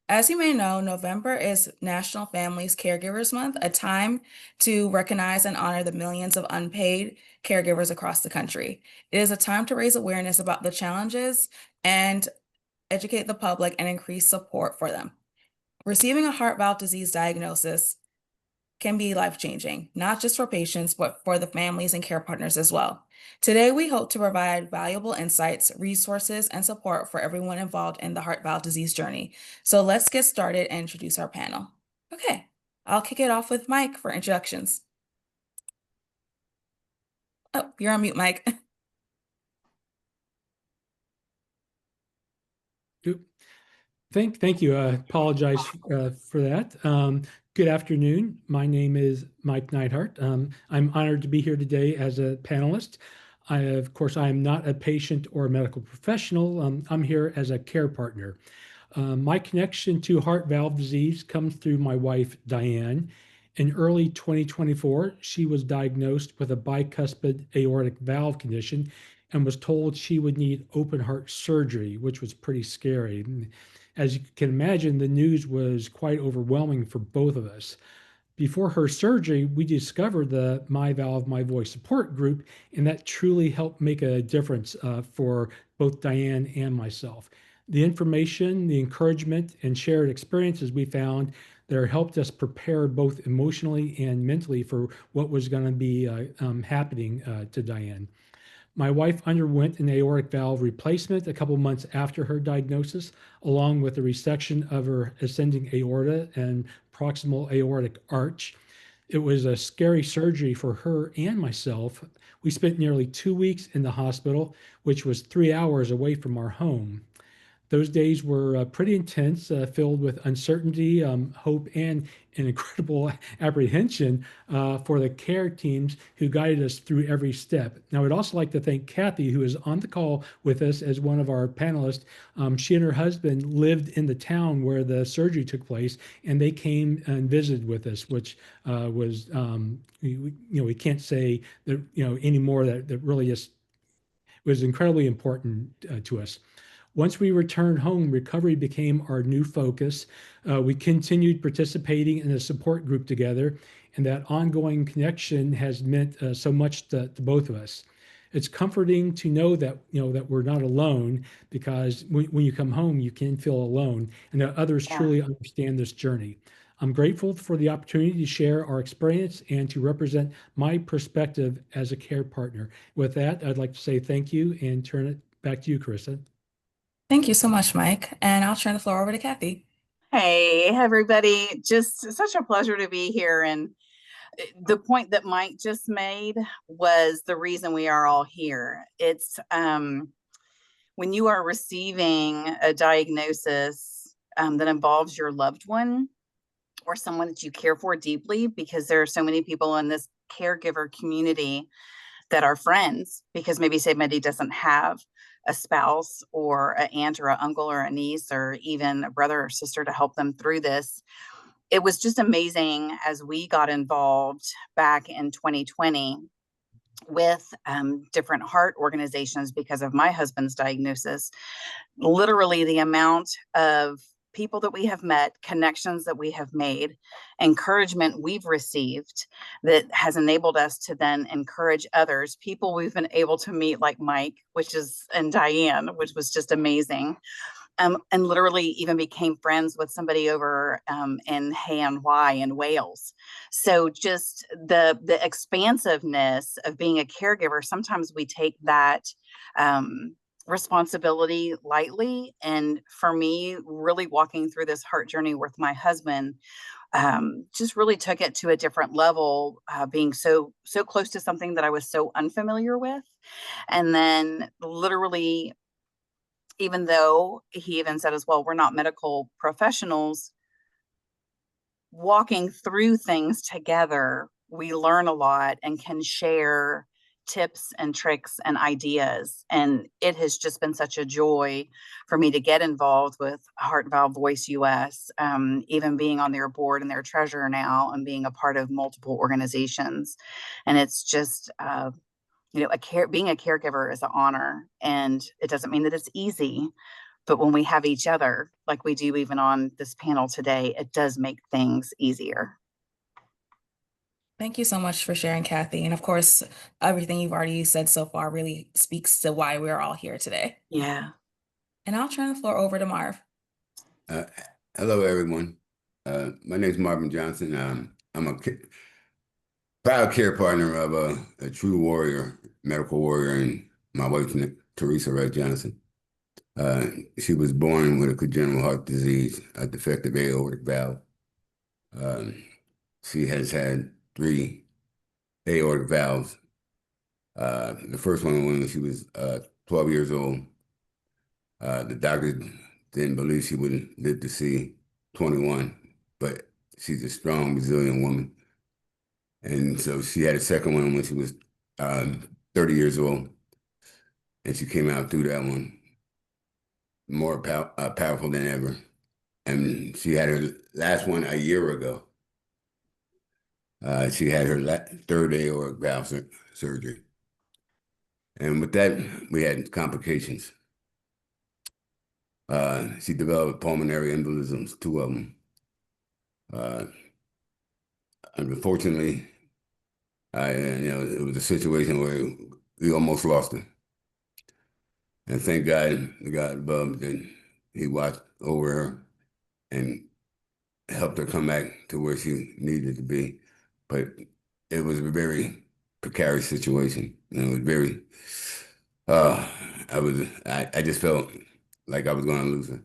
As you may know, November is National Families Caregivers Month, a time to recognize and honor the millions of unpaid caregivers across the country. It is a time to raise awareness about the challenges and educate the public and increase support for them. Receiving a heart valve disease diagnosis can be life-changing, not just for patients, but for the families and care partners as well. Today, we hope to provide valuable insights, resources, and support for everyone involved in the heart valve disease journey. So let's get started and introduce our panel. Okay, I'll kick it off with Mike for introductions. Oh, you're on mute, Mike. Thank you. I apologize for that. Good afternoon. My name is Mike Neidhart. I'm honored to be here today as a panelist. Of course, I am not a patient or a medical professional. I'm here as a care partner. My connection to heart valve disease comes through my wife, Diane. In early 2024, she was diagnosed with a bicuspid aortic valve condition and was told she would need open heart surgery, which was pretty scary. As you can imagine, the news was quite overwhelming for both of us. Before her surgery, we discovered the My Valve, My Voice support group, and that truly helped make a difference for both Diane and myself. The information, the encouragement, and shared experiences we found there helped us prepare both emotionally and mentally for what was going to be happening to Diane. My wife underwent an aortic valve replacement a couple months after her diagnosis, along with a resection of her ascending aorta and proximal aortic arch. It was a scary surgery for her and myself. We spent nearly 2 weeks in the hospital, which was 3 hours away from our home. Those days were pretty intense, filled with uncertainty, hope, and an incredible apprehension for the care teams who guided us through every step. Now, I'd also like to thank Kathy, who is on the call with us as one of our panelists. She and her husband lived in the town where the surgery took place, and they came and visited with us, which was, we can't say that, anymore that really is was incredibly important to us. Once we returned home, recovery became our new focus. We continued participating in a support group together, and that ongoing connection has meant so much to both of us. It's comforting to know that that we're not alone, because when you come home, you can feel alone, and that others truly understand this journey. I'm grateful for the opportunity to share our experience and to represent my perspective as a care partner. With that, I'd like to say thank you and turn it back to you, Carissa. Thank you so much, Mike. And I'll turn the floor over to Kathy. Hey, everybody. Just such a pleasure to be here. And the point that Mike just made was the reason we are all here. It's when you are receiving a diagnosis that involves your loved one or someone that you care for deeply, because there are so many people in this caregiver community that are friends, because maybe somebody doesn't have a spouse or an aunt or an uncle or a niece or even a brother or sister to help them through this. It was just amazing as we got involved back in 2020 with different heart organizations because of my husband's diagnosis. Literally, the amount of people that we have met, connections that we have made, encouragement we've received that has enabled us to then encourage others, people we've been able to meet like Mike, and Diane, which was just amazing. And literally even became friends with somebody over in Hay-on-Wye in Wales. So just the expansiveness of being a caregiver, sometimes we take that responsibility lightly. And for me, really walking through this heart journey with my husband just really took it to a different level, being so close to something that I was so unfamiliar with. And then literally, even though he even said as well, we're not medical professionals, walking through things together, we learn a lot and can share tips and tricks and ideas. And it has just been such a joy for me to get involved with Heart Valve Voice US, even being on their board and their treasurer now and being a part of multiple organizations. And it's just, being a caregiver is an honor, and it doesn't mean that it's easy, But when we have each other, like we do even on this panel today, it does make things easier. Thank you so much for sharing, Kathy. And of course, everything you've already said so far really speaks to why we're all here today. Yeah. And I'll turn the floor over to Marv. Uh, Hello, everyone. My name is Marvin Johnson. I'm a proud care partner of a true warrior, medical warrior, and my wife, Teresa Wright Johnson. She was born with a congenital heart disease, a defective aortic valve. Um, she has had 3 aortic valves. The first one when she was 12 years old. The doctor didn't believe she would live to see 21, but she's a strong, resilient woman. And so she had a second one when she was 30 years old, and she came out through that one more powerful than ever. And she had her last one a year ago. She had her third aortic valve surgery. And with that, we had complications. She developed pulmonary embolisms, 2 of them. Unfortunately, it was a situation where we almost lost her. And thank God, the God above, that he watched over her and helped her come back to where she needed to be. But it was a very precarious situation. It was very, I just felt like I was going to lose her.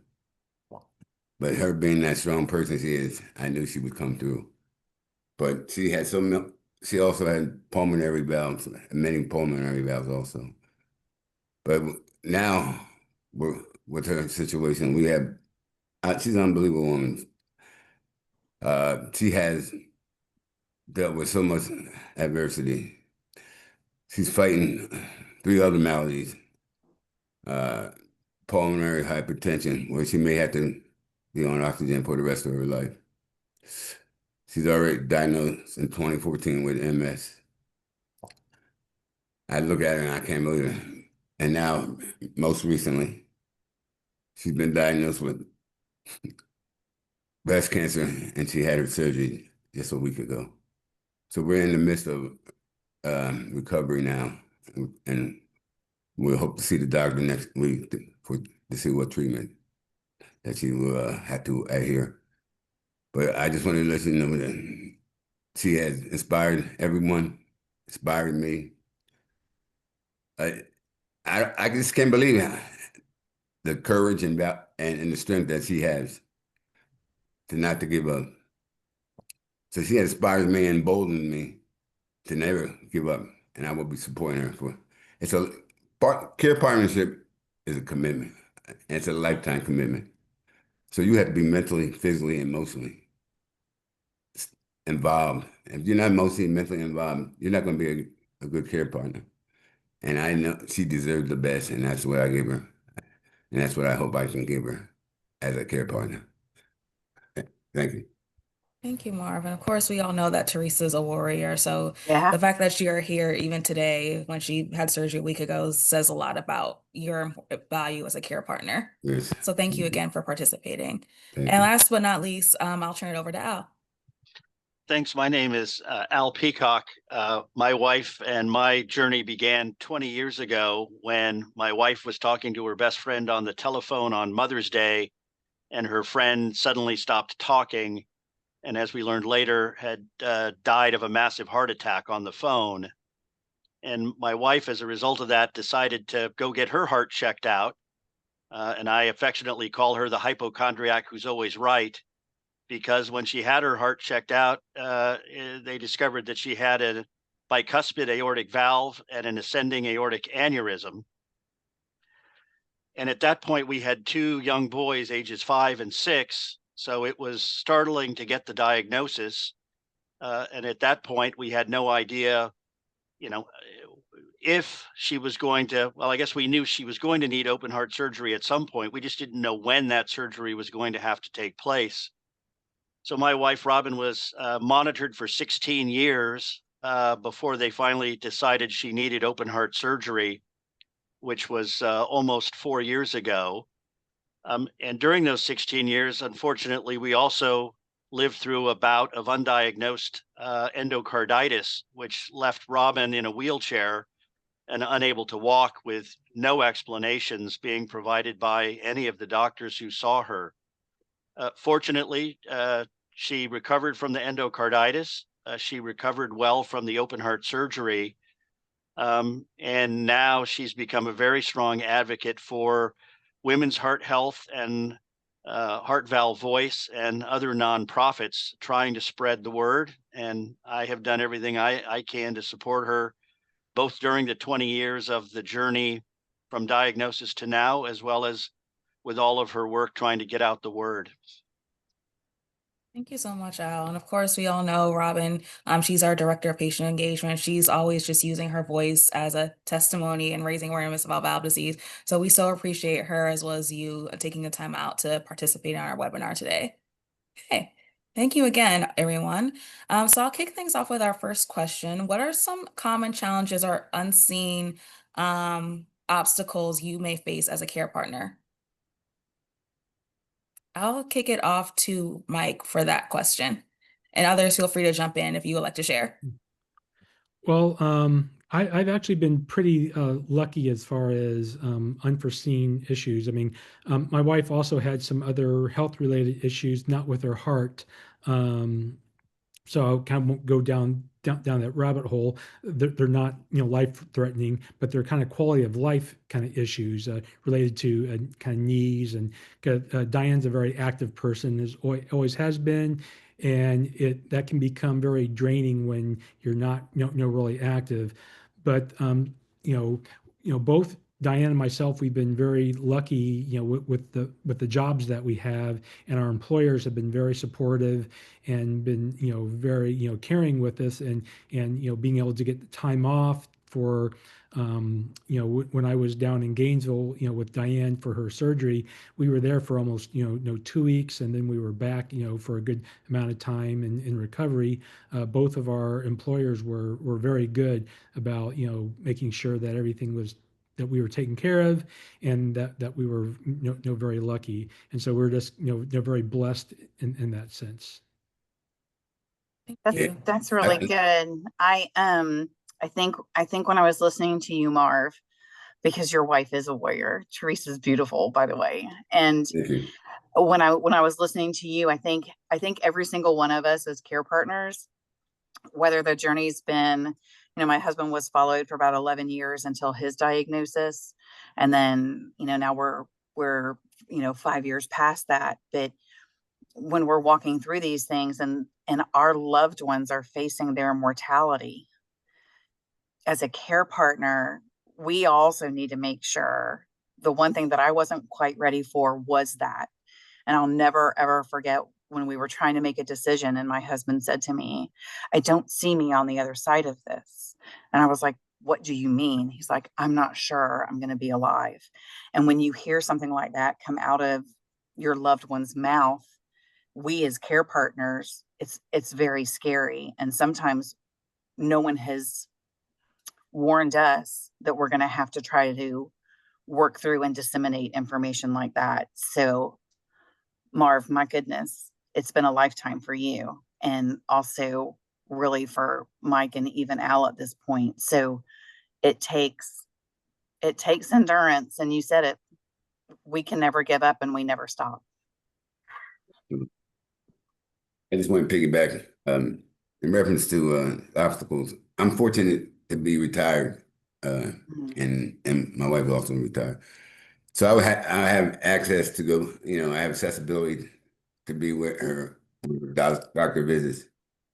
But her being that strong person she is, I knew she would come through. But she also had pulmonary valves, many pulmonary valves also. But now, with her situation, we have, she's an unbelievable woman. She has dealt with so much adversity. She's fighting 3 other maladies, pulmonary hypertension, where she may have to be on oxygen for the rest of her life. She's already diagnosed in 2014 with MS. I look at her and I can't believe it. And now, most recently, she's been diagnosed with breast cancer, and she had her surgery just a week ago. So we're in the midst of recovery now, and we'll hope to see the doctor next week to see what treatment that she will have to adhere. But I just wanted to let you know that she has inspired everyone, inspired me. I just can't believe the courage and the strength that she has to not to give up. So she inspires me and emboldens me to never give up, and I will be supporting her for. It's a care partnership is a commitment. And it's a lifetime commitment. So you have to be mentally, physically, emotionally involved. If you're not emotionally, mentally involved, you're not going to be a good care partner. And I know she deserves the best, and that's what I give her. And that's what I hope I can give her as a care partner. Thank you. Thank you, Marv. And of course, we all know that Teresa's a warrior. So Yeah. the fact that you're here even today, when she had surgery a week ago, says a lot about your value as a care partner. Yes. So thank you again for participating. Thank And you. last but not least, I'll turn it over to Al. Thanks. My name is Al Peacock. My wife and my journey began 20 years ago when my wife was talking to her best friend on the telephone on Mother's Day, and her friend suddenly stopped talking. And as we learned later, had died of a massive heart attack on the phone. And my wife, as a result of that, decided to go get her heart checked out. And I affectionately call her the hypochondriac who's always right, because when she had her heart checked out, they discovered that she had a bicuspid aortic valve and an ascending aortic aneurysm. And at that point, we had 2 young boys, ages 5 and 6. So it was startling to get the diagnosis. And at that point, we had no idea, if she was going to, well, I guess we knew she was going to need open heart surgery at some point. We just didn't know when that surgery was going to have to take place. So my wife, Robin, was monitored for 16 years before they finally decided she needed open heart surgery, which was almost 4 years ago. And during those 16 years, unfortunately, we also lived through a bout of undiagnosed endocarditis, which left Robin in a wheelchair and unable to walk, with no explanations being provided by any of the doctors who saw her. Fortunately, she recovered from the endocarditis. She recovered well from the open heart surgery. And now she's become a very strong advocate for women's heart health and Heart Valve Voice and other nonprofits trying to spread the word. And I have done everything I can to support her, both during the 20 years of the journey from diagnosis to now, as well as with all of her work trying to get out the word. Thank you so much, Al. And of course, we all know Robin. She's our director of patient engagement. She's always just using her voice as a testimony and raising awareness about valve disease. So we so appreciate her, as well as you taking the time out to participate in our webinar today. Okay. Thank you again, everyone. So I'll kick things off with our first question. What are some common challenges or unseen obstacles you may face as a care partner? I'll kick it off to Mike for that question. And others, feel free to jump in if you would like to share. Well, I've actually been pretty lucky as far as unforeseen issues. I mean, my wife also had some other health-related issues, not with her heart. So I kind of won't go down that rabbit hole. They're not, life-threatening, but they're kind of quality of life kind of issues related to kind of knees. And Diane's a very active person, always has been, and that can become very draining when you're not, really active. But both Diane and myself, we've been very lucky, with the jobs that we have, and our employers have been very supportive and been, very, caring with us, and being able to get the time off for, when I was down in Gainesville, with Diane for her surgery, we were there for almost, 2 weeks, and then we were back, for a good amount of time in recovery. Both of our employers were very good about, making sure that everything was, that we were taken care of, and that we were very lucky. And so we're just very blessed in that sense. Thank you. That's really good. I think when I was listening to you, Marv, because your wife is a warrior. Teresa's beautiful, by the way. And when I was listening to you, I think every single one of us as care partners, whether the journey's been, my husband was followed for about 11 years until his diagnosis. And then, now we're 5 years past that. But when we're walking through these things and our loved ones are facing their mortality, as a care partner, we also need to make sure. The one thing that I wasn't quite ready for was that. And I'll never, ever forget when we were trying to make a decision and my husband said to me, "I don't see me on the other side of this." And I was like, "What do you mean?" He's like, "I'm not sure I'm going to be alive." And when you hear something like that come out of your loved one's mouth, we as care partners, it's very scary. And sometimes no one has warned us that we're going to have to try to work through and disseminate information like that. So, Marv, my goodness, it's been a lifetime for you, and also really for Mike and even Al at this point. So it takes endurance, and you said it. We can never give up, and we never stop. I just want to piggyback in reference to obstacles. I'm fortunate to be retired, and my wife also retired. So I have access to go, I have accessibility to be with her doctor visits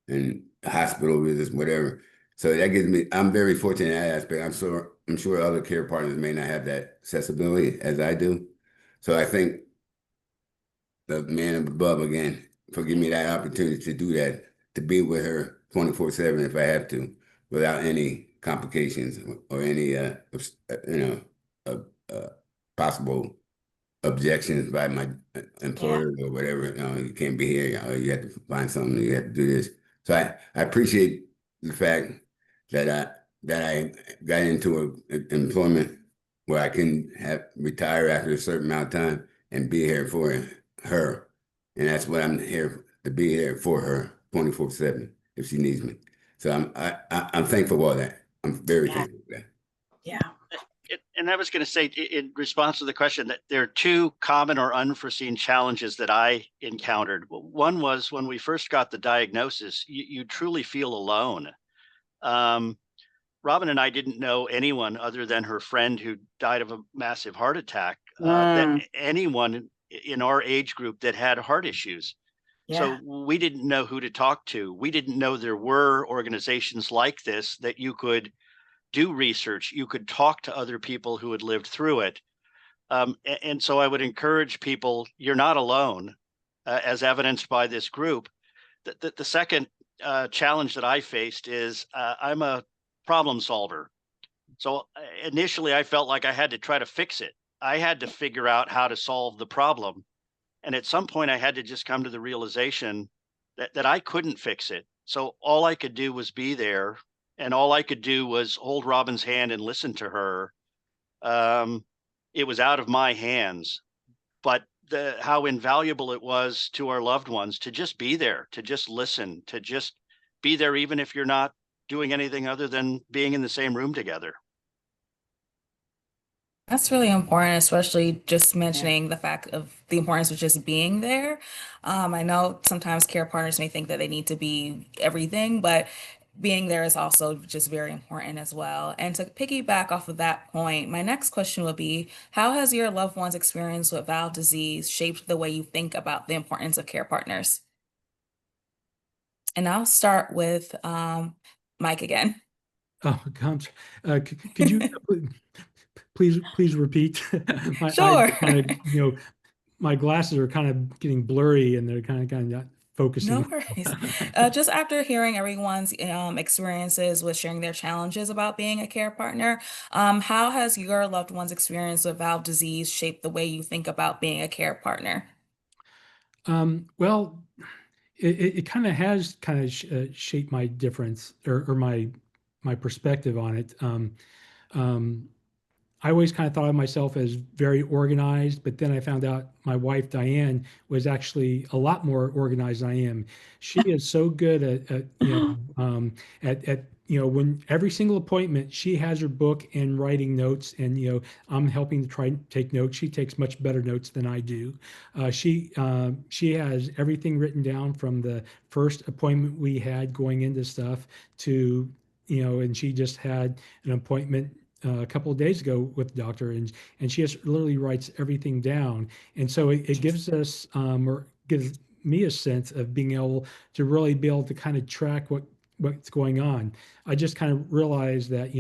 and hospital visits, whatever. So that gives me, I'm very fortunate in that aspect. I'm sure other care partners may not have that accessibility as I do. So I think the man above, again, for giving me that opportunity to do that, to be with her 24/7 if I have to, without any complications or any, possible objections by my employer or whatever. You can't be here. You have to find something. You have to do this. So I appreciate the fact that I got into employment where I can retire after a certain amount of time and be here for her. And that's what I'm here to be here for her 24/7 if she needs me. So I'm thankful for all that. I'm very Yeah. thankful for that. Yeah. And I was going to say, in response to the question, that there are two common or unforeseen challenges that I encountered. One was when we first got the diagnosis, you truly feel alone. Robin and I didn't know anyone other than her friend who died of a massive heart attack, that anyone in our age group that had heart issues. Yeah. So we didn't know who to talk to. We didn't know there were organizations like this that you could do research, you could talk to other people who had lived through it. And so I would encourage people, you're not alone, as evidenced by this group. The second challenge that I faced is I'm a problem solver. So initially I felt like I had to try to fix it. I had to figure out how to solve the problem. And at some point I had to just come to the realization that I couldn't fix it. So all I could do was be there, and all I could do was hold Robin's hand and listen to her. It was out of my hands, but how invaluable it was to our loved ones to just be there, to just listen, to just be there, even if you're not doing anything other than being in the same room together. That's really important, especially just mentioning the fact of the importance of just being there. I know sometimes care partners may think that they need to be everything, but being there is also just very important as well. And to piggyback off of that point, my next question would be, how has your loved one's experience with valve disease shaped the way you think about the importance of care partners? And I'll start with Mike again. Oh, comes. Could you please repeat? My eyes Sure. are kind of, my glasses are kind of getting blurry and they're kind of not focusing. No worries. Just after hearing everyone's experiences with sharing their challenges about being a care partner, how has your loved one's experience with valve disease shaped the way you think about being a care partner? Well, it kind of has kind of shaped my difference or my perspective on it. I always kind of thought of myself as very organized, but then I found out my wife, Diane, was actually a lot more organized than I am. She is so good at when every single appointment, she has her book and writing notes, and I'm helping to try and take notes. She takes much better notes than I do. She has everything written down from the first appointment we had going into stuff to and she just had an appointment a couple of days ago with the doctor, and she just literally writes everything down, and so it gives us or gives me a sense of being able to really be able to kind of track what's going on. I just kind of realized that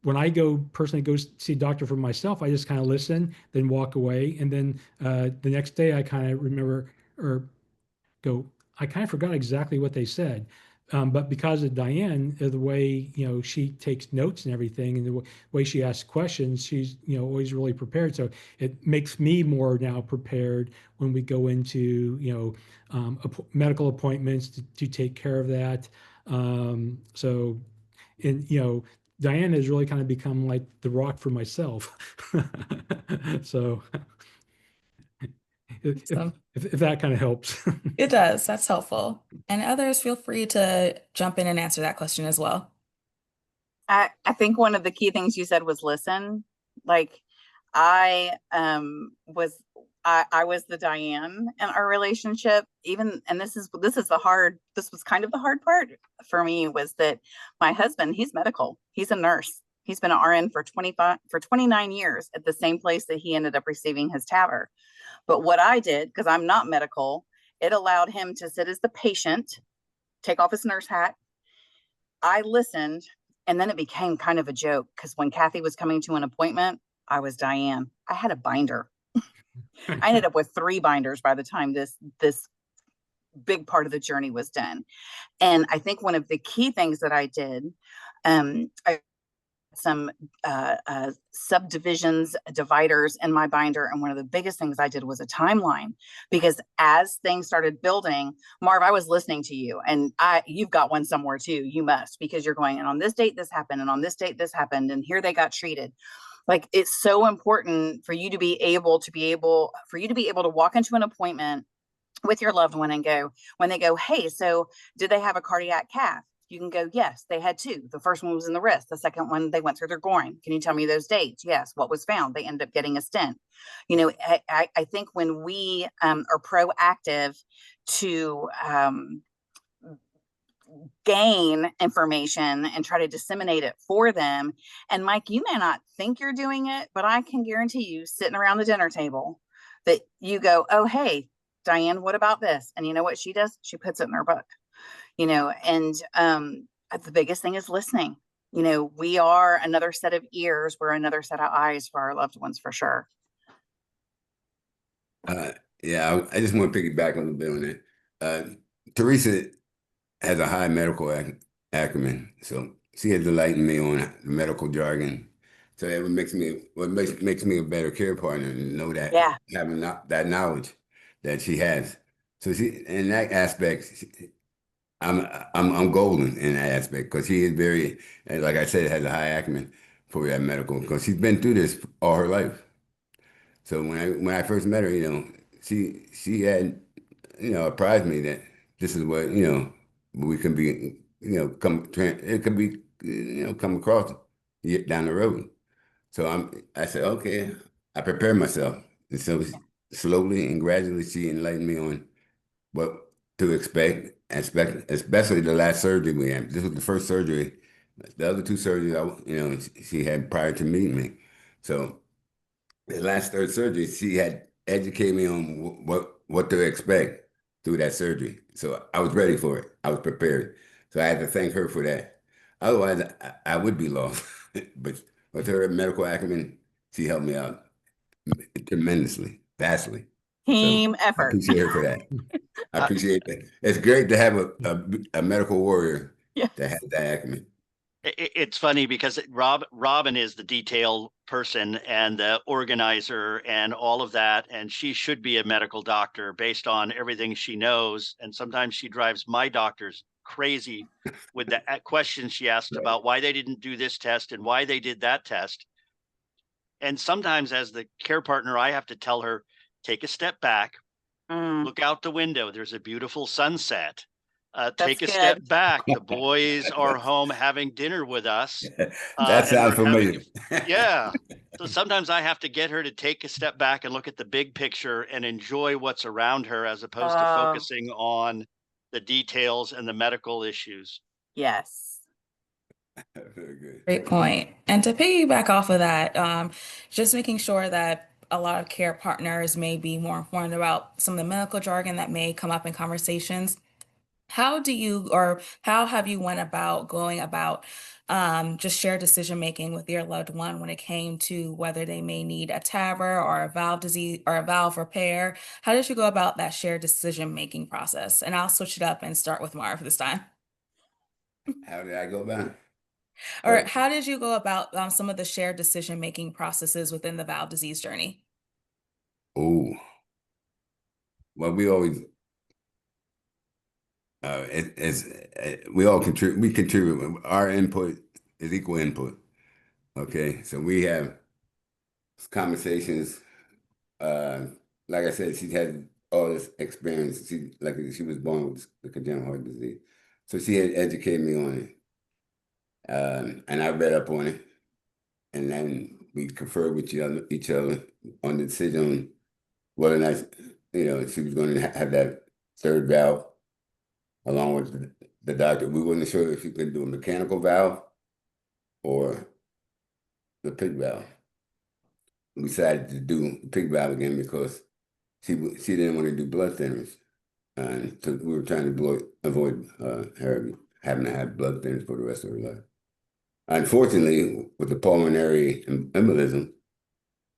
when I personally go see a doctor for myself, I just kind of listen, then walk away, and then the next day I kind of remember or go, I kind of forgot exactly what they said. But because of Diane, the way she takes notes and everything, and the way she asks questions, she's always really prepared. So it makes me more now prepared when we go into medical appointments to take care of that. So, and Diane has really kind of become like the rock for myself. So if, So if that kind of helps. it does. That's helpful. And others, feel free to jump in and answer that question as well. I think one of the key things you said was listen. Like I was the Diane in our relationship, and this was kind of the hard part for me, was that my husband, he's medical, he's a nurse. He's been an RN for 29 years at the same place that he ended up receiving his TAVR. But what I did, because I'm not medical, it allowed him to sit as the patient, take off his nurse hat. I listened, and then it became kind of a joke, because when Kathi was coming to an appointment, I was Diane. I had a binder. I ended up with 3 binders by the time this big part of the journey was done. And I think one of the key things that I did, I some subdivisions, dividers in my binder. And one of the biggest things I did was a timeline, because as things started building, Marv, I was listening to you, and you've got one somewhere too. You must, because you're going, and on this date, this happened, and on this date, this happened, and here they got treated. Like, it's so important for you to be able to walk into an appointment with your loved one and go, when they go, hey, so did they have a cardiac cath? You can go, yes, they had two. The first one was in the wrist. The second one, they went through their groin. Can you tell me those dates? Yes. What was found? They ended up getting a stent. You know, I think when we are proactive to gain information and try to disseminate it for them. And Mike, you may not think you're doing it, but I can guarantee you, sitting around the dinner table, that you go, oh, hey, Diane, what about this? And you know what she does? She puts it in her book, you know, and the biggest thing is listening. You know, we are another set of ears, we're another set of eyes for our loved ones, for sure. Yeah, I just want to piggyback a little bit on that. Teresa has a high medical acumen, so she has enlightened me on the medical jargon. So that makes me a better care partner to know that, Yeah. having that knowledge that she has. So she, in that aspect, I'm golden in that aspect, because she is very, like I said, has a high acumen for that medical, because she's been through this all her life. So when I first met her, she had, apprised me that this is what, we can be, it could be, come across down the road. So I said, okay. I prepared myself. And so slowly and gradually she enlightened me on what to expect, especially the last surgery we had. This was the first surgery. The other two surgeries, she had prior to meeting me. So the last third surgery, she had educated me on what to expect through that surgery. So I was ready for it. I was prepared. So I had to thank her for that. Otherwise, I would be lost. But with her medical acumen, she helped me out tremendously, vastly. So Team I effort. appreciate her for that. I Uh, appreciate that. It's great to have a medical warrior Yes. that has that acumen. It's funny because Robin is the detail person and the organizer and all of that, and she should be a medical doctor based on everything she knows. And sometimes she drives my doctors crazy with the questions she asked Right. about why they didn't do this test and why they did that test. And sometimes as the care partner, I have to tell her, take a step back, look out the window. There's a beautiful sunset. Take a step good. back. The boys are home having dinner with us. That And sounds we're having, familiar. yeah. So sometimes I have to get her to take a step back and look at the big picture and enjoy what's around her, as opposed to focusing on the details and the medical issues. Yes. Very good. Great point. And to piggyback off of that, just making sure that a lot of care partners may be more informed about some of the medical jargon that may come up in conversations. How have you went about going about just shared decision making with your loved one when it came to whether they may need a TAVR or a valve disease or a valve repair? How did you go about that shared decision making process? And I'll switch it up and start with Marv this time. How did I go about it? Or how did you go about some of the shared decision making processes within the valve disease journey? Oh, well, we always, we all contribute. We contribute. Our input is equal input. Okay, so we have conversations. Uh, like I said, she had all this experience. She was born with the congenital heart disease, so she had educated me on it, and I read up on it, and then we conferred with each other on the decision on whether or not, she was going to have that third valve along with the doctor. We weren't sure if she could do a mechanical valve or the pig valve. We decided to do the pig valve again because she didn't want to do blood thinners, and so we were trying to avoid her having to have blood thinners for the rest of her life. Unfortunately, with the pulmonary embolism,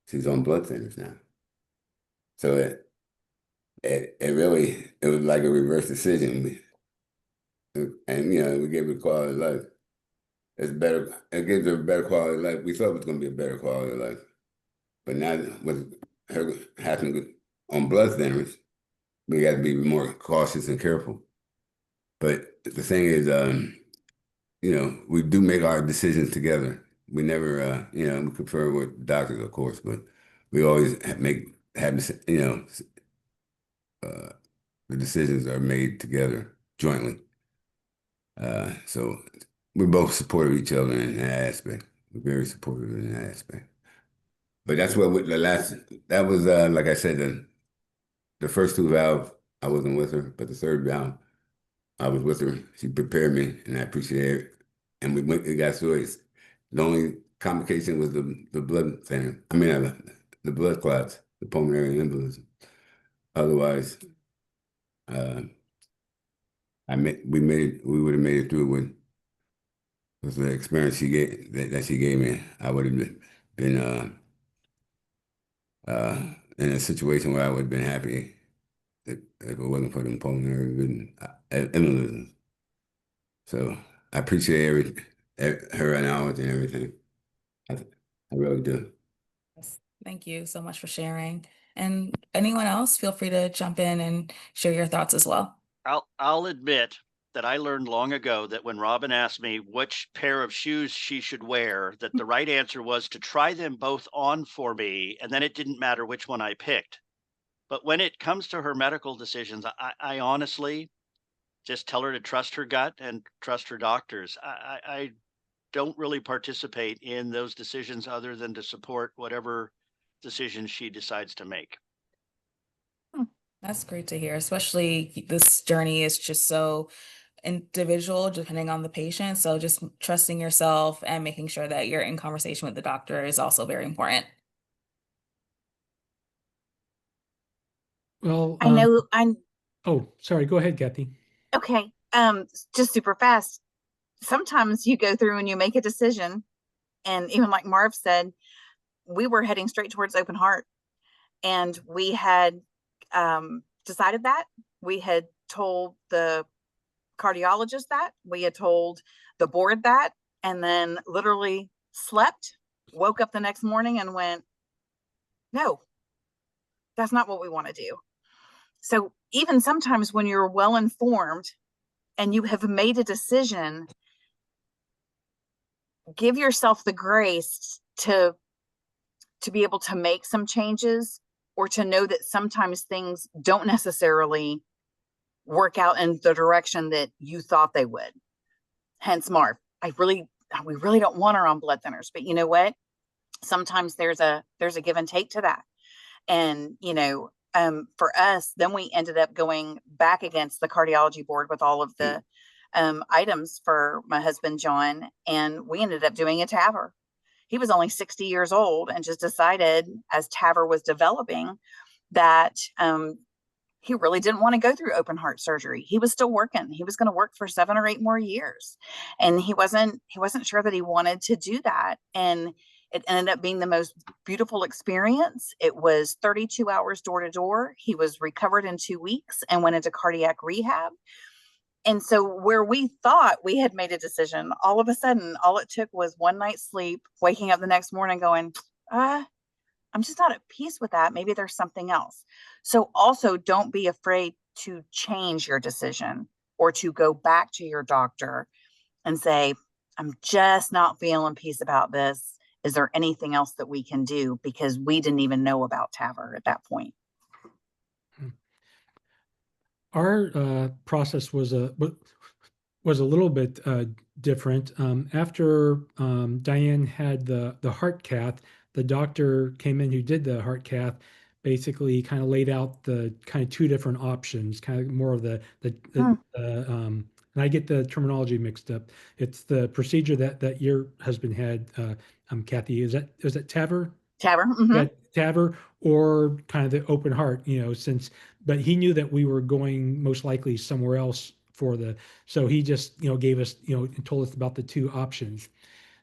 she's on blood thinners now. So it was like a reverse decision. And we gave her quality of life. It's better. It gives her a better quality of life. We thought it was going to be a better quality of life, but now with her happening on blood thinners, we got to be more cautious and careful. But the thing is, we do make our decisions together, we never, we confer with doctors, of course, but we always uh, the decisions are made together jointly. So we're both supportive of each other in that aspect. We're very supportive in that aspect. But that's what that was, like I said, the first two valves, I wasn't with her, but the third valve, I was with her. She prepared me, and I appreciate it. And we got through it. The only complication was the blood thinner. I mean, the blood clots, the pulmonary embolism. Otherwise, uh, we would have made it through with the experience that she gave me. I would have been in a situation where I would have been happy if it wasn't for them pulmonary embolism. So I appreciate her knowledge and everything. I, I really do. Yes, thank you so much for sharing. And anyone else, feel free to jump in and share your thoughts as well. I'll admit that I learned long ago that when Robin asked me which pair of shoes she should wear, that the right answer was to try them both on for me, and then it didn't matter which one I picked. But when it comes to her medical decisions, I honestly just tell her to trust her gut and trust her doctors. I don't really participate in those decisions other than to support whatever decision she decides to make. That's great to hear, especially this journey is just so individual depending on the patient. So just trusting yourself and making sure that you're in conversation with the doctor is also very important. Well, I know I'm oh, sorry. Go ahead, Kathy. okay. Just super fast. Sometimes you go through and you make a decision, and even like Marv said, we were heading straight towards open heart, and we had decided that. We had told the cardiologist that. We had told the board that, and then literally slept, woke up the next morning and went, no, that's not what we want to do. So even sometimes when you're well informed and you have made a decision, give yourself the grace to be able to make some changes, or to know that sometimes things don't necessarily work out in the direction that you thought they would. Hence, Marv, we really don't want her on blood thinners, but you know what? Sometimes there's a give and take to that. And for us, then we ended up going back against the cardiology board with all of the items for my husband John, and we ended up doing a TAVR. He was only 60 years old and just decided, as TAVR was developing, that he really didn't want to go through open heart surgery. He was still working. He was going to work for 7 or 8 more years, and he wasn't sure that he wanted to do that. And it ended up being the most beautiful experience. It was 32 hours door to door. He was recovered in 2 weeks and went into cardiac rehab. And so where we thought we had made a decision, all of a sudden, all it took was one night's sleep, waking up the next morning going, I'm just not at peace with that. Maybe there's something else. So also don't be afraid to change your decision, or to go back to your doctor and say, I'm just not feeling peace about this. Is there anything else that we can do? Because we didn't even know about TAVR at that point. Our process was a little bit different. After Diane had the heart cath, the doctor came in who did the heart cath, basically kind of laid out the kind of 2 different options, kind of more of and I get the terminology mixed up. It's the procedure that your husband had, Kathy. Was that TAVR? TAVR. Mm-hmm. Yeah, TAVR, or kind of the open heart, but he knew that we were going most likely somewhere else so he just, gave us, and told us about the 2 options.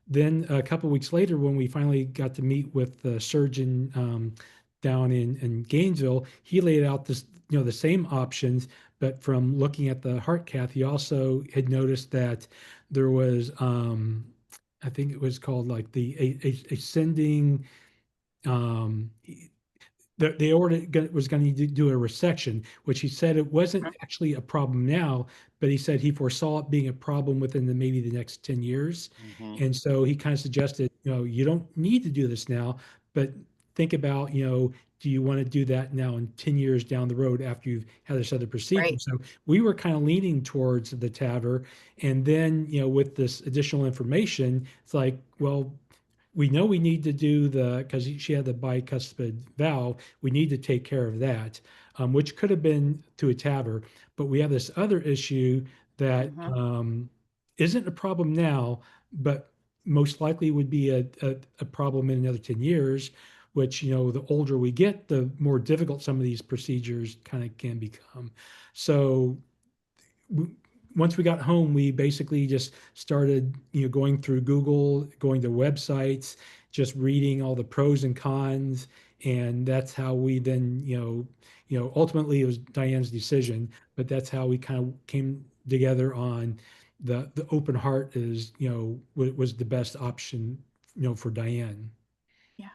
Then a couple of weeks later, when we finally got to meet with the surgeon down in Gainesville, he laid out this, the same options, but from looking at the heart cath, he also had noticed that there was, I think it was called like the ascending, the aorta was going to do a resection, which he said it wasn't actually a problem now, but he said he foresaw it being a problem within maybe the next 10 years. Mhm. And so he kind of suggested, you don't need to do this now, but think about, do you want to do that now in 10 years down the road after you've had this other procedure? Right. So we were kind of leaning towards the TAVR. And then, with this additional information, it's like, well, we know we need to do because she had the bicuspid valve, we need to take care of that, which could have been to a TAVR. But we have this other issue that isn't a problem now, but most likely would be a problem in another 10 years, which, the older we get, the more difficult some of these procedures kind of can become. So once we got home, we basically just started, going through Google, going to websites, just reading all the pros and cons, and that's how we then, ultimately it was Diane's decision, but that's how we kind of came together on the open heart is, was the best option, for Diane. Yeah.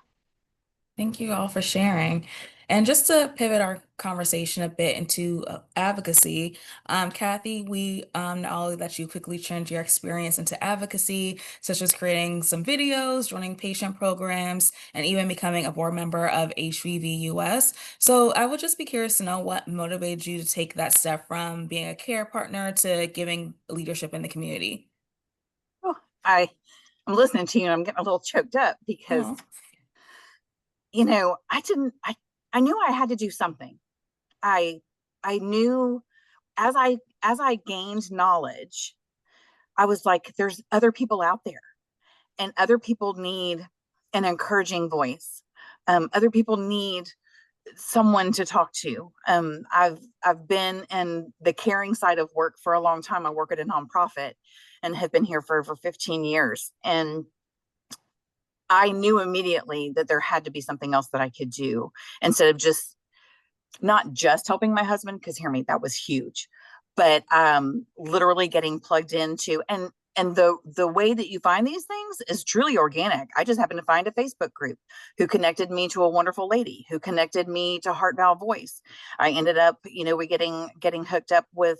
Thank you all for sharing. And just to pivot our conversation a bit into advocacy, Kathi, we know that you quickly turned your experience into advocacy, such as creating some videos, joining patient programs, and even becoming a board member of HVV US. So I would just be curious to know what motivated you to take that step from being a care partner to giving leadership in the community. Oh, I'm listening to you and I'm getting a little choked up because, Oh, I knew I had to do something. I knew as I gained knowledge, I was like, there's other people out there and other people need an encouraging voice. Other people need someone to talk to. I've been in the caring side of work for a long time. I work at a nonprofit and have been here for over 15 years. And I knew immediately that there had to be something else that I could do instead of not just helping my husband, because hear me, that was huge, but literally getting plugged into and the way that you find these things is truly organic. I just happened to find a Facebook group who connected me to a wonderful lady who connected me to Heart Valve Voice. I ended up, we getting hooked up with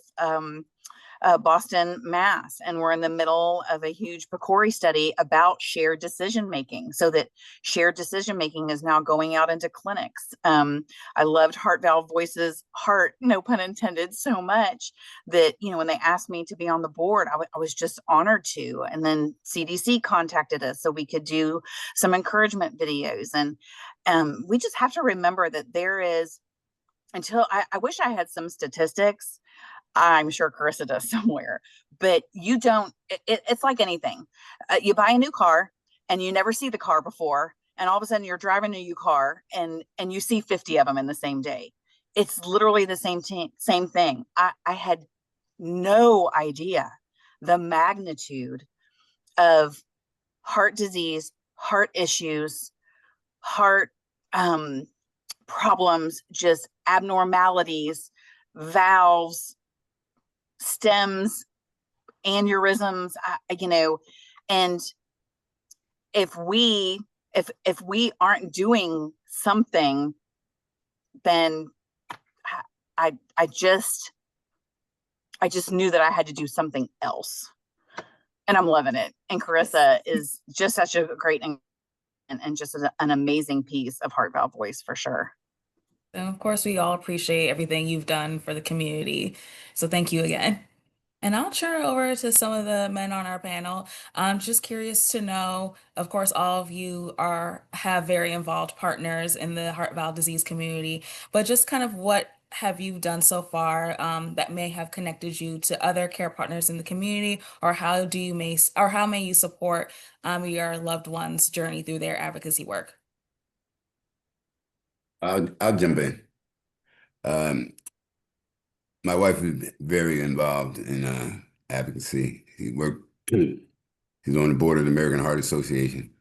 Boston, Mass, and we're in the middle of a huge PCORI study about shared decision making. So that shared decision making is now going out into clinics. I loved Heart Valve Voices, heart, no pun intended, so much that when they asked me to be on the board, I was just honored to. And then CDC contacted us so we could do some encouragement videos, and we just have to remember that there is. Until I wish I had some statistics. I'm sure Carissa does somewhere, but you don't, it's like anything. You buy a new car and you never see the car before. And all of a sudden you're driving a new car and you see 50 of them in the same day. It's literally the same thing. I had no idea the magnitude of heart disease, heart issues, heart problems, just abnormalities, valves, stems, aneurysms, and if we aren't doing something, then I just knew that I had to do something else, and I'm loving it. And Carissa is just such a great and just an amazing piece of Heart Valve Voice for sure. and of course, we all appreciate everything you've done for the community. So thank you again. And I'll turn it over to some of the men on our panel. I'm just curious to know, of course, all of you have very involved partners in the heart valve disease community, but just kind of what have you done so far that may have connected you to other care partners in the community, or how may you support your loved ones' journey through their advocacy work? I'll jump in. Um, my wife is very involved in advocacy. He's on the board of the American Heart Association,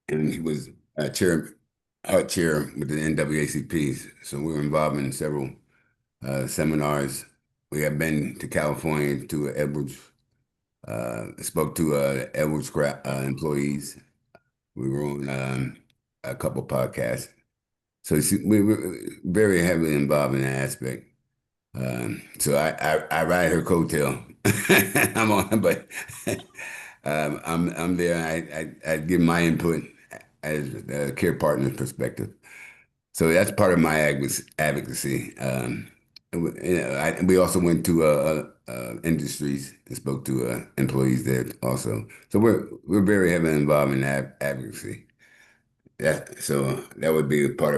and he was heart chair with the NAACPs. So we were involved in several seminars. We have been to California to Edwards, spoke to Edwards employees. We were on a couple podcasts. So we were very heavily involved in that aspect. So I ride her coattail. I'm on, but I'm there. I give my input as a care partner perspective. So that's part of my advocacy. We also went to industries and spoke to employees there also. So we're very heavily involved in advocacy. So that would be a part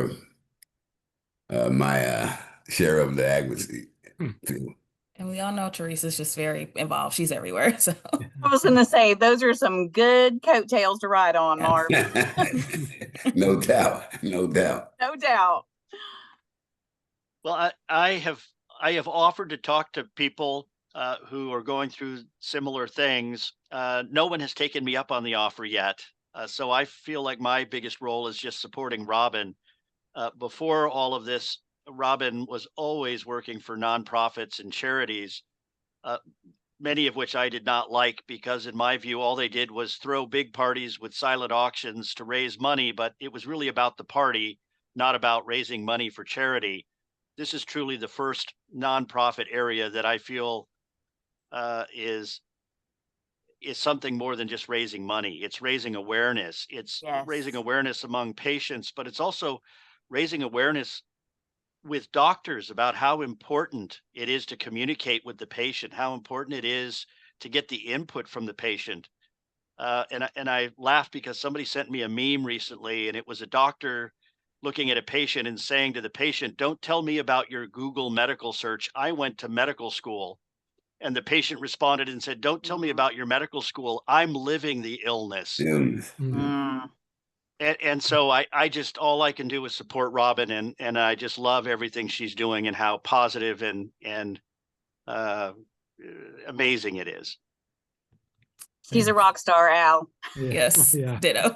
of my share of the advocacy Hmm. field. And we all know Teresa's just very involved. She's everywhere. So I was going to say, those are some good coattails to ride on, Marv. No doubt, no doubt. No doubt. Well, I have offered to talk to people who are going through similar things. No one has taken me up on the offer yet. So I feel like my biggest role is just supporting Robin. Before all of this, Robin was always working for nonprofits and charities, uh, many of which I did not like because, in my view, all they did was throw big parties with silent auctions to raise money, but it was really about the party, not about raising money for charity. This is truly the first nonprofit area that I feel is something more than just raising money. It's raising awareness. It's raising Yes. awareness among patients, but it's also raising awareness with doctors about how important it is to communicate with the patient, how important it is to get the input from the patient. And I laughed because somebody sent me a meme recently, and it was a doctor looking at a patient and saying to the patient, "Don't tell me about your Google medical search. I went to medical school." And the patient responded and said, "Don't tell me Mhm. about your medical school. I'm living the illness." Mm. Mm. And so I just, all I can do is support Robin, and I just love everything she's doing and how positive and uh, amazing it is. She's a Thanks. rock star, Al. Yeah. yes, Yeah. ditto.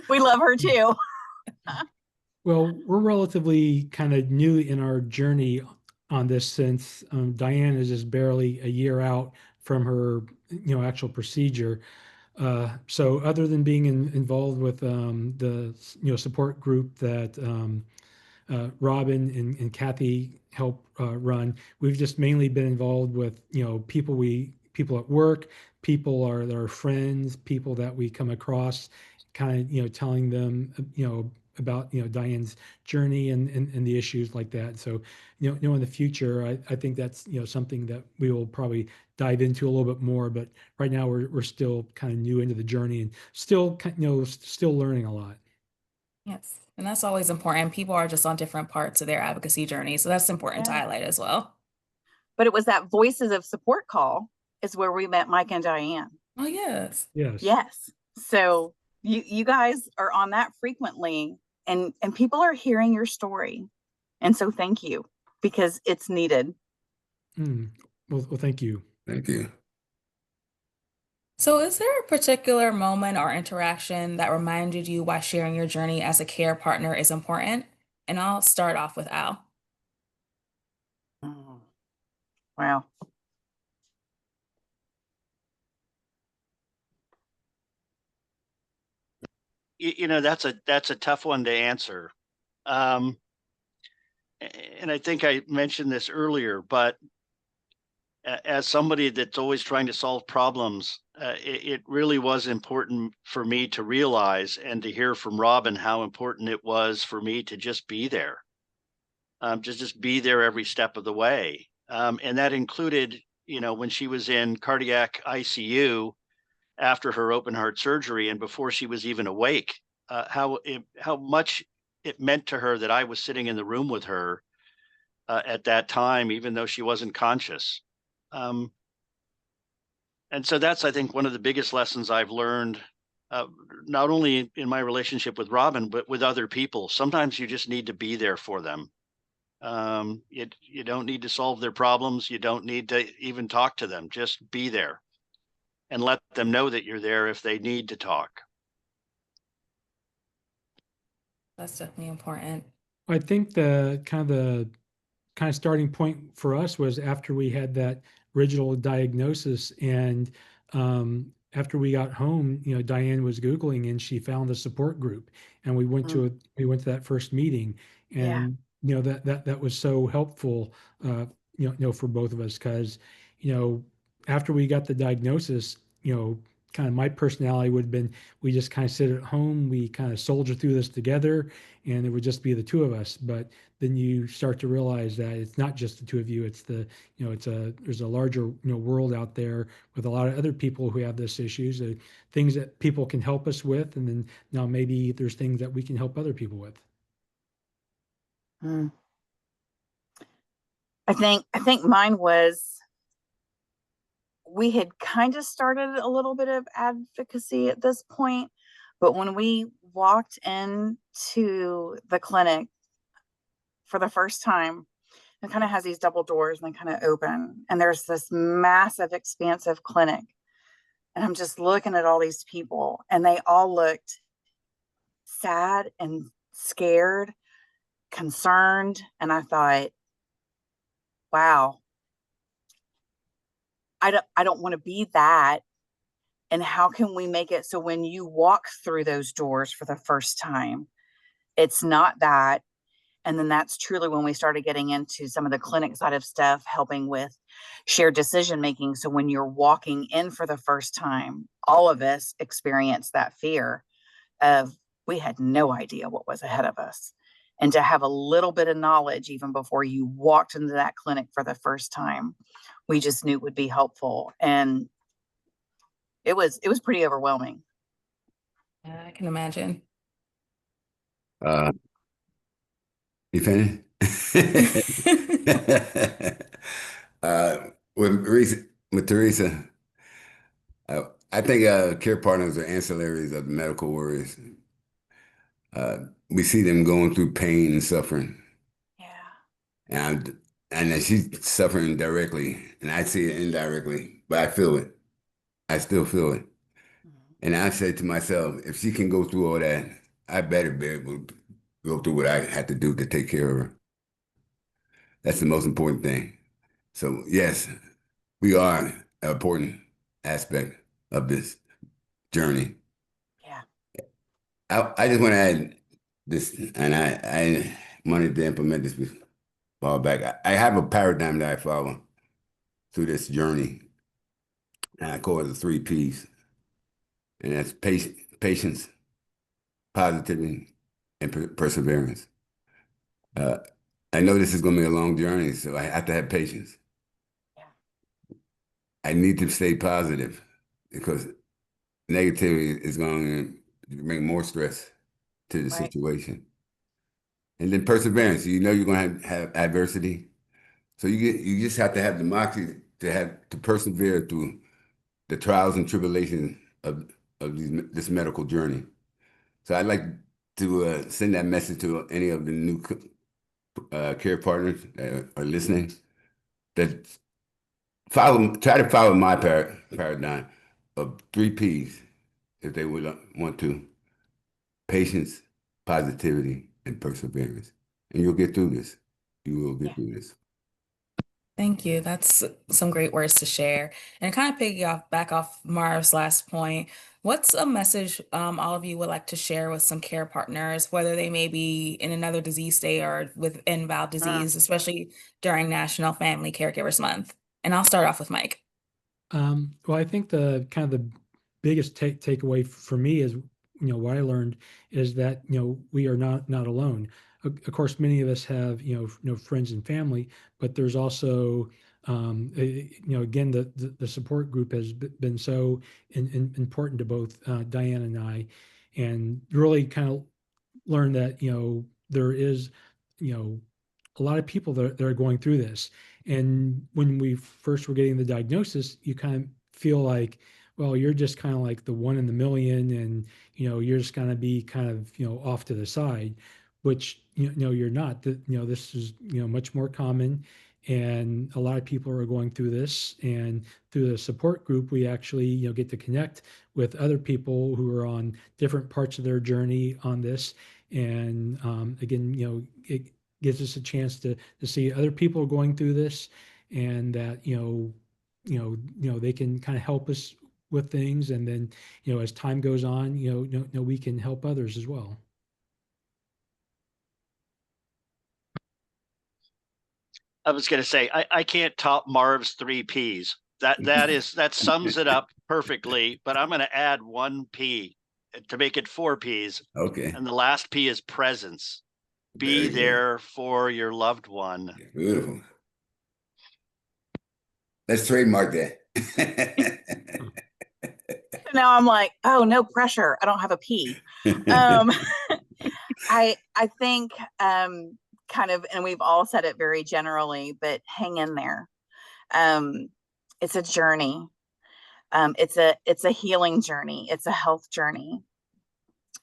We love her too. Well, we're relatively kind of new in our journey on this since Diane is just barely a year out from her, actual procedure. So other than being involved with the, support group that Robin and Kathy help run, we've just mainly been involved with, people at work, people that are friends, people that we come across, kind of, telling them, about, Diane's journey and the issues like that. So, in the future, I think that's, something that we will probably dive into a little bit more. But right now we're still kind of new into the journey and still, still learning a lot. Yes. And that's always important. People are just on different parts of their advocacy journey. So that's important to Yeah. highlight as well. But it was that Voices of Support call is where we met Mike and Diane. Oh, yes. Yes. Yes. So you guys are on that frequently, and people are hearing your story. And so thank you, because it's needed. Mm. Well, thank you. Thank you. So is there a particular moment or interaction that reminded you why sharing your journey as a care partner is important? And I'll start off with Al. Mm. Wow. That's a tough one to answer. Um, and I think I mentioned this earlier, but as somebody that's always trying to solve problems, it really was important for me to realize and to hear from Robin how important it was for me to just be there, just be there every step of the way. And that included, when she was in cardiac ICU after her open heart surgery and before she was even awake, how much it meant to her that I was sitting in the room with her at that time, even though she wasn't conscious. Um, and so that's, I think, one of the biggest lessons I've learned, uh, not only in my relationship with Robin, but with other people. Sometimes you just need to be there for them. You don't need to solve their problems. You don't need to even talk to them. Just be there and let them know that you're there if they need to talk. That's definitely important. I think the kind of starting point for us was after we had that original diagnosis, and after we got home, Diane was Googling and she found a support group, and we went Mm. to that first meeting, Yeah. and that was so helpful, uh, for both of us, because after we got the diagnosis, kind of my personality would have been, we just kind of sit at home, we kind of soldier through this together, and it would just be the two of us. But then you start to realize that it's not just the two of you, it's there's a larger world out there with a lot of other people who have this issues, things that people can help us with, and then now maybe there's things that we can help other people with. Mm. I think mine was, we had kind of started a little bit of advocacy at this point, but when we walked into the clinic for the first time, it kind of has these double doors and they kind of open, and there's this massive, expansive clinic. And I'm just looking at all these people, and they all looked sad and scared, concerned. And I thought, wow, I don't want to be that. And how can we make it so when you walk through those doors for the first time, it's not that. And then that's truly when we started getting into some of the clinic side of stuff, helping with shared decision making. So when you're walking in for the first time, all of us experience that fear of, we had no idea what was ahead of us. And to have a little bit of knowledge even before you walked into that clinic for the first time, we just knew it would be helpful. And it was pretty overwhelming. Yeah, I can imagine. Uh, you finished? uh, with Teresa, I think care partners are ancillaries of medical worries. Uh, we see them going through pain and suffering, Yeah. and that she's suffering directly, and I see it indirectly, but I feel it. I still feel it. Mhm. And I said to myself, if she can go through all that, I better be able to go through what I had to do to take care of her. That's the most important thing. So yes, we are an important aspect of this journey. Yeah. I just want to add this, and I wanted to implement this a while back. I have a paradigm that I follow through this journey, and I call it the three P's, and that's patience, positivity, and perseverance. Uh, I know this is going to be a long journey, so I have to have patience. Yeah. I need to stay positive because negativity is going to bring more stress to the Right. situation. And then perseverance, you know you're going to have adversity. So you just have to have the moxie to persevere through the trials and tribulations this medical journey. So I'd like to send that message to any of the new care partners that are listening, that try to follow my paradigm of three P's if they would want to: patience, positivity, and perseverance. And you'll get through this. You will Yeah. get through this. Thank you. That's some great words to share. And kind of piggy off back off Marv's last point. What's a message all of you would like to share with some care partners, whether they may be in another disease state or with bowel Mm. disease, especially during National Family Caregivers Month? And I'll start off with Mike. Well, I think the kind of the biggest takeaway for me is, what I learned is that, we are not alone. Of course, many of us have, friends and family, but there's also, again, the support group has been so important to both Diane and I, and really kind of learned that, there is, you know, a lot of people that are going through this. And when we first were getting the diagnosis, you kind of feel like, well, you're just kind of like the one in the million, and you're just going to be kind of off to the side, which you're not. That this is much more common, and a lot of people are going through this. And through the support group, we actually get to connect with other people who are on different parts of their journey on this. And again, it gives us a chance to see other people going through this, and that they can kind of help us with things. And then, as time goes on, we can help others as well. I was going to say, I can't top Marv's 3 Ps. That sums it up perfectly, but I'm going to add 1 P to make it 4 Ps. Okay. And the last P is presence. Be there for your loved one. Beautiful. Let's trademark that. Now I'm like, oh, no pressure. I don't have a P. I think kind of, and we've all said it very generally, but hang in there. It's a journey. It's a healing journey. It's a health journey.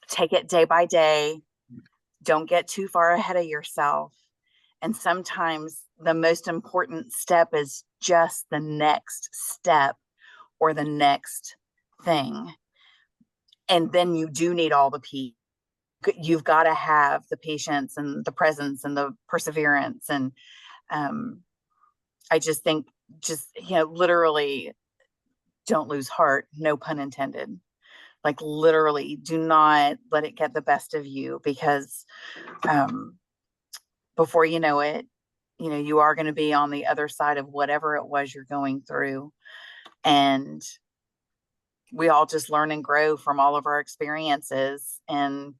Take it day by day. Don't get too far ahead of yourself. And sometimes the most important step is just the next step or the next thing. And then you do need all the P. You've got to have the patience and the presence and the perseverance. And I just think literally don't lose heart, no pun intended. Like literally do not let it get the best of you, because before you know it, you are going to be on the other side of whatever it was you're going through. And we all just learn and grow from all of our experiences, and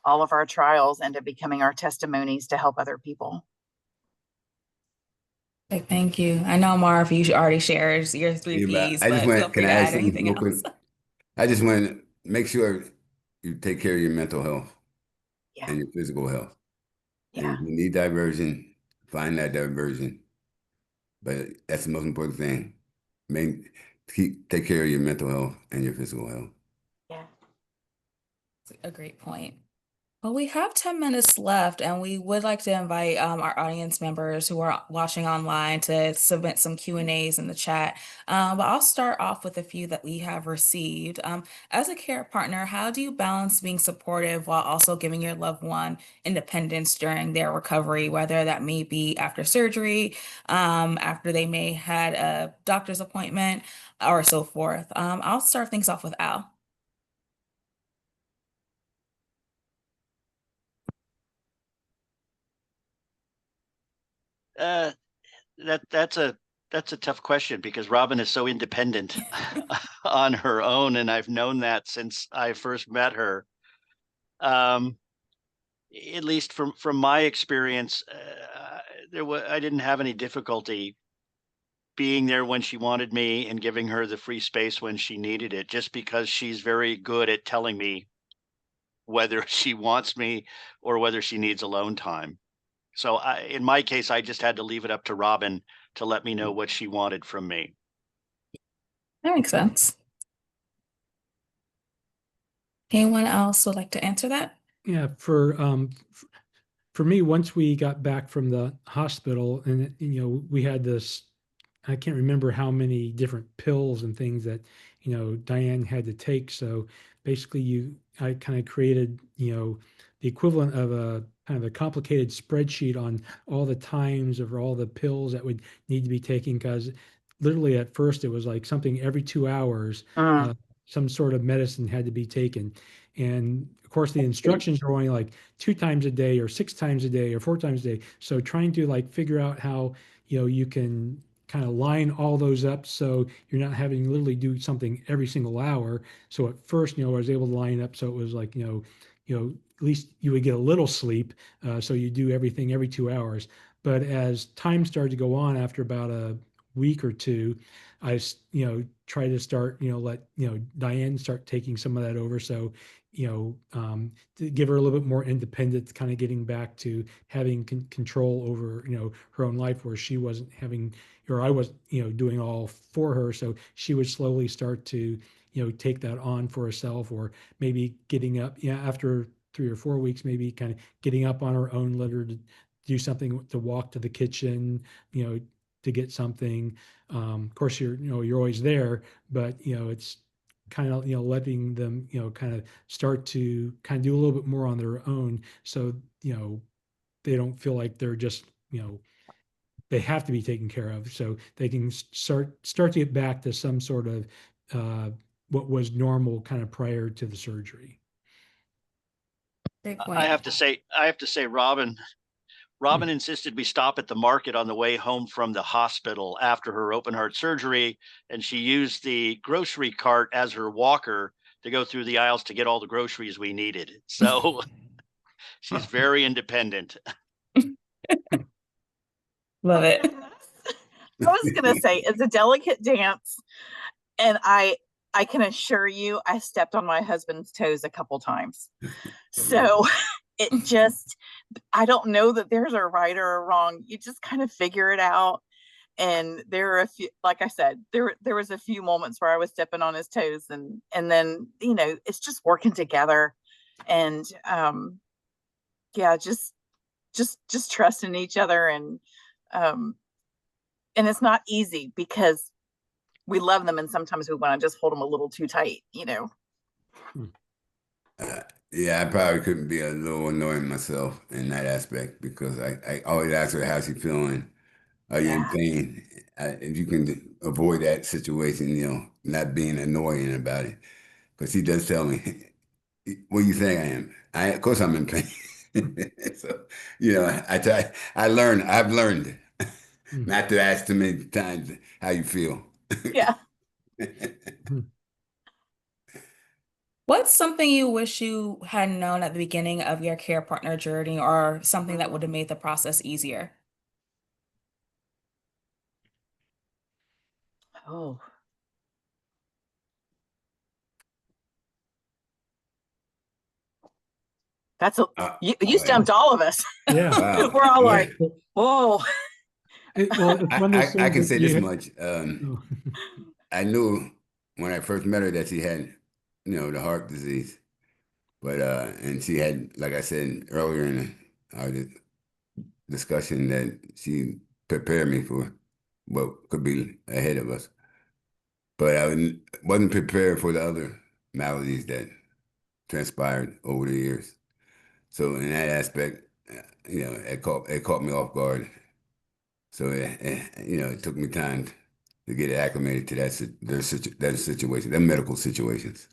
all of our trials end up becoming our testimonies to help other people. Thank you. I know, Marv, you already shared your 3 Ps, I just but feel want, free can to I add add something anything real quick? else. I just want to make sure you take care of your mental health and your physical health. And if you need diversion, find that diversion. But that's the most important thing. Take care of your mental health and your physical health. Yeah. That's a great point. Well, we have 10 minutes left, and we would like to invite our audience members who are watching online to submit some Q&As in the chat. But I'll start off with a few that we have received. As a care partner, how do you balance being supportive while also giving your loved one independence during their recovery, whether that may be after surgery, after they may had a doctor's appointment, or so forth? I'll start things off with Al. That's a tough question, because Robin is so independent on her own, and I've known that since I first met her. At least from my experience, I didn't have any difficulty being there when she wanted me and giving her the free space when she needed it, just because she's very good at telling me whether she wants me or whether she needs alone time. So in my case, I just had to leave it up to Robin to let me know what she wanted from me. That makes sense. Anyone else would like to answer that? Yeah, for me, once we got back from the hospital, and we had this, I can't remember how many different pills and things that Diane had to take. So basically, I kind of created the equivalent of a kind of a complicated spreadsheet on all the times of all the pills that would need to be taken, because literally at first it was like something every 2 hours, some sort of medicine had to be taken. And of course, the instructions are only like 2 times a day or 6 times a day or 4 times a day. So trying to like figure out how you can kind of line all those up so you're not having to literally do something every single hour. So at first, I was able to line up so it was like at least you would get a little sleep. So you do everything every 2 hours. But as time started to go on, after about a week or two, I try to start let Diane start taking some of that over. So to give her a little bit more independence, kind of getting back to having control over her own life, where she wasn't having, or I was doing all for her. So she would slowly start to take that on for herself, or maybe getting up after 3 or 4 weeks, maybe kind of getting up on her own, let her to do something, to walk to the kitchen, to get something. Of course, you're always there, but it's kind of letting them kind of start to kind of do a little bit more on their own, so they don't feel like they're just they have to be taken care of, so they can start to get back to some sort of what was normal kind of prior to the surgery. Great point. I have to say, Robin insisted we stop at the market on the way home from the hospital after her open heart surgery, and she used the grocery cart as her walker to go through the aisles to get all the groceries we needed. So she's very independent. Love it. I was gonna say it's a delicate dance, and I can assure you I stepped on my husband's toes a couple times. So it just, I don't know that there's a right or a wrong. You just kind of figure it out. And there are a few, like I said, there was a few moments where I was stepping on his toes, and then, you know, it's just working together, and yeah, just trusting each other, and it's not easy because we love them, and sometimes we want to just hold them a little too tight, you know. Yeah, I probably couldn't be a little annoying myself in that aspect, because I always ask her, how's she feeling? Are you in pain? If you can avoid that situation, you know, not being annoying about it. Because she does tell me, what do you think I am? Of course I'm in pain. So, you know, I've learned not to ask too many times how you feel. Yeah. What's something you wish you had known at the beginning of your care partner journey, or something that would have made the process easier? Oh, that's you Go stumped all of us. Yeah. Wow. We're all Well, like, whoa. Well, it's one of those I things can that say you this have- much. oh. I knew when I first met her that she had, you know, the heart disease. But and she had, like I said earlier in our discussion, that she prepared me for what could be ahead of us. But I wasn't prepared for the other maladies that transpired over the years. So in that aspect, you know, it caught me off guard. So you know, it took me time to get acclimated to that situation, that medical situations.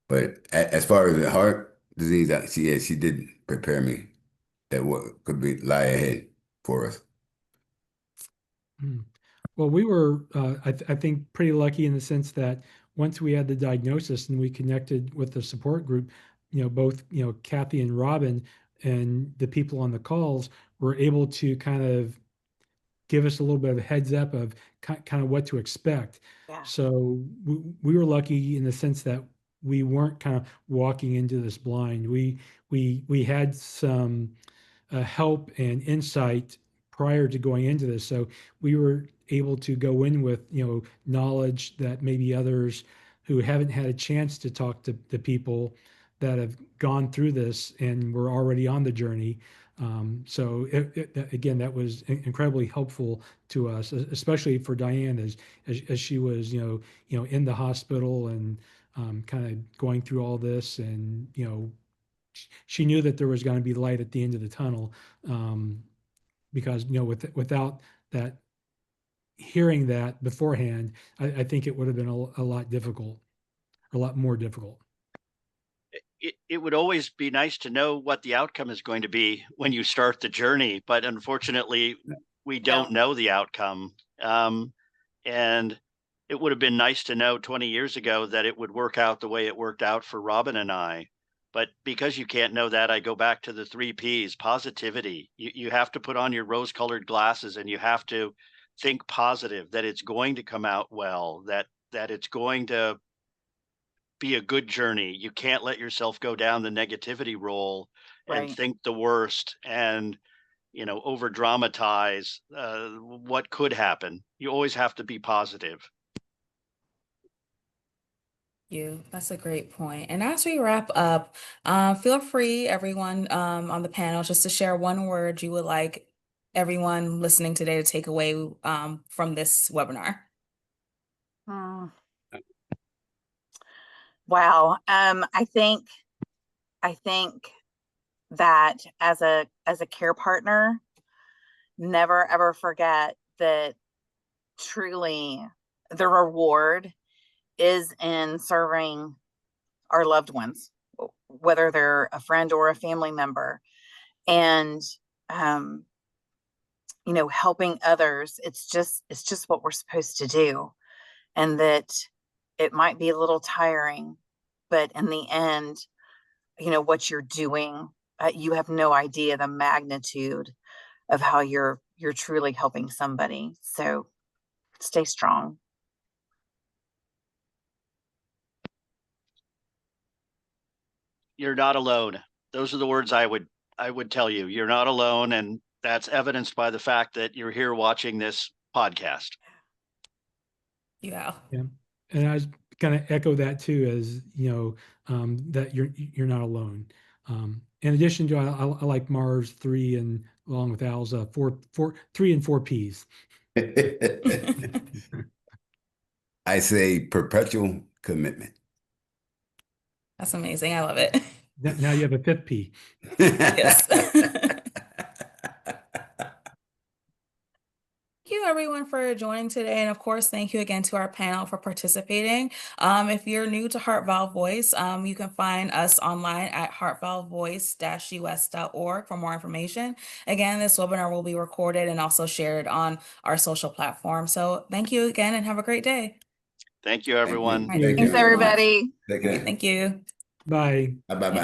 But as far as the heart disease, she did prepare me that what could be lie ahead for us. Well, we were, I think, pretty lucky in the sense that once we had the diagnosis and we connected with the support group, you know, both, you know, Kathi and Robin and the people on the calls were able to kind of give us a little bit of a heads up of kind of what to expect. Yeah. So we were lucky in the sense that we weren't kind of walking into this blind. We had some help and insight prior to going into this. So we were able to go in with, you know, knowledge that maybe others who haven't had a chance to talk to the people that have gone through this and were already on the journey. So again, that was incredibly helpful to us, especially for Diane as she was, you know, in the hospital and kind of going through all this, and you know, she knew that there was going to be light at the end of the tunnel, because you know, without that, hearing that beforehand, I think it would have been a lot difficult, a lot more difficult. It would always be nice to know what the outcome is going to be when you start the journey, but unfortunately, we don't know the outcome. And it would have been nice to know 20 years ago that it would work out the way it worked out for Robin and I. But because you can't know that, I go back to the 3 Ps: positivity. You have to put on your rose-colored glasses, and you have to think positive, that it's going to come out well, that it's going to be a good journey. You can't let yourself go down the negativity role and Right. think the worst and, you know, over dramatize what could happen. You always have to be positive. That's a great point. And as we wrap up, feel free, everyone on the panel, just to share one word you would like everyone listening today to take away from this webinar. Wow. I think that as a care partner, never ever forget that truly the reward is in serving our loved ones, whether they're a friend or a family member, and you know, helping others. It's just what we're supposed to do, and that it might be a little tiring, but in the end, you know, what you're doing, you have no idea the magnitude of how you're truly helping somebody. So stay strong. You're not alone. Those are the words I would tell you. You're not alone, and that's evidenced by the fact that you're here watching this podcast. Yeah. Yeah. And I kind of echo that too, as you know, that you're not alone. In addition to, I like Mars 3 and along with Al's 3 and 4 Ps. I say perpetual commitment. That's amazing. I love it. Now you have a 5th P. Yes. Thank you everyone for joining today. And of course, thank you again to our panel for participating. If you're new to Heart Valve Voice, you can find us online at heartvalvevoice-us.org for more information. Again, this webinar will be recorded and also shared on our social platform. So thank you again and have a great day. Thank you, everyone. All right, Thanks, everyone. everybody. Take care. Thank you. Bye. Bye-bye.